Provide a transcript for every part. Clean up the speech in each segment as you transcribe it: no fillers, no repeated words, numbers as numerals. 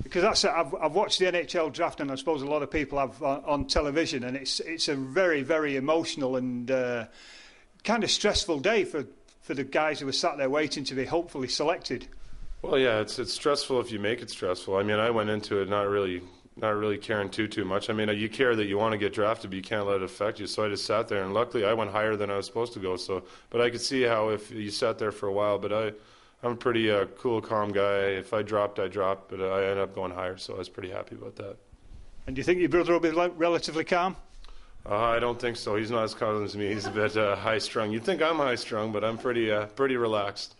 Because I've watched the NHL draft, and I suppose a lot of people have on television, and it's a very, very emotional and kind of stressful day for the guys who are sat there waiting to be hopefully selected. Well, yeah, it's stressful if you make it stressful. I mean, I went into it not really caring too much. I mean, you care that you want to get drafted, but you can't let it affect you. So I just sat there, and luckily I went higher than I was supposed to go. So, but I could see how if you sat there for a while. But I'm a pretty cool, calm guy. If I dropped, I dropped, but I ended up going higher. So I was pretty happy about that. And do you think your brother will be relatively calm? I don't think so. He's not as calm as me. He's a bit high-strung. You'd think I'm high-strung, but I'm pretty relaxed.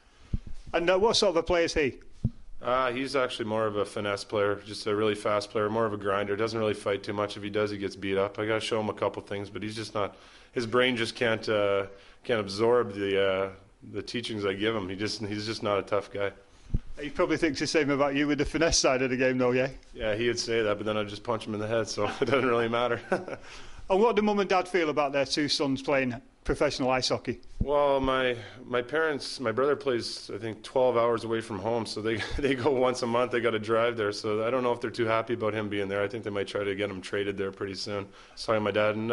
And what sort of a player is he? He's actually more of a finesse player, just a really fast player, more of a grinder. Doesn't really fight too much. If he does, he gets beat up. I got to show him a couple things, but he's just not. His brain just can't absorb the teachings I give him. He's just not a tough guy. He probably thinks the same about you with the finesse side of the game, though, yeah? Yeah, he would say that, but then I'd just punch him in the head, so it doesn't really matter. And what do Mum and Dad feel about their two sons playing professional ice hockey? Well, my brother plays, I think, 12 hours away from home, so they go once a month. They got to drive there, so I don't know if they're too happy about him being there. I think they might try to get him traded there pretty soon. Sorry, my dad. And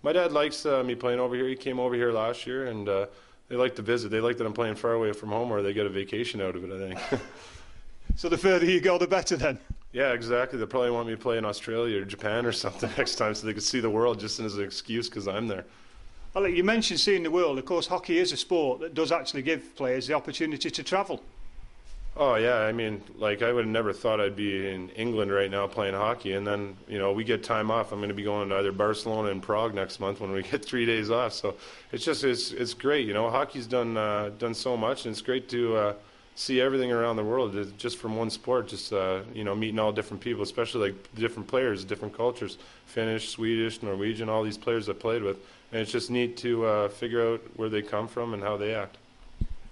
my dad likes me playing over here. He came over here last year, and they like to visit. They like that I'm playing far away from home, or they get a vacation out of it, I think. So the further you go, the better then? Yeah, exactly. They'll probably want me to play in Australia or Japan or something next time so they can see the world just as an excuse because I'm there. Well, you mentioned seeing the world. Of course, hockey is a sport that does actually give players the opportunity to travel. Oh, yeah. I mean, like, I would have never thought I'd be in England right now playing hockey. And then, you know, we get time off. I'm going to be going to either Barcelona and Prague next month when we get 3 days off. So it's great. You know, hockey's done so much, and it's great to see everything around the world just from one sport, just, you know, meeting all different people, especially like different players, different cultures, Finnish, Swedish, Norwegian, all these players I played with. And it's just neat to figure out where they come from and how they act.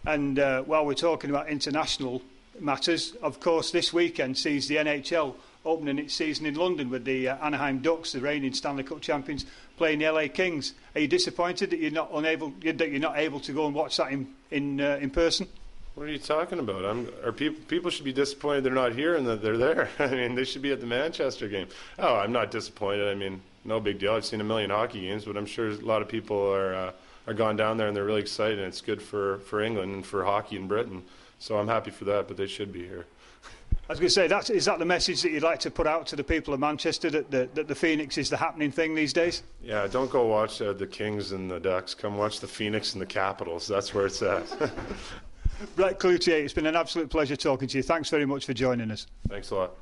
And while we're talking about international matters, of course, this weekend sees the NHL opening its season in London with the Anaheim Ducks, the reigning Stanley Cup champions, playing the LA Kings. Are you disappointed that you're not able to go and watch that in person? What are you talking about? People should be disappointed they're not here and that they're there. I mean, they should be at the Manchester game. Oh, I'm not disappointed. I mean, no big deal. I've seen a million hockey games, but I'm sure a lot of people are gone down there and they're really excited. And it's good for England and for hockey in Britain. So I'm happy for that, but they should be here. I was going to say, is that the message that you'd like to put out to the people of Manchester, that the Phoenix is the happening thing these days? Yeah, don't go watch the Kings and the Ducks. Come watch the Phoenix and the Capitals. That's where it's at. Brett Cloutier, it's been an absolute pleasure talking to you. Thanks very much for joining us. Thanks a lot.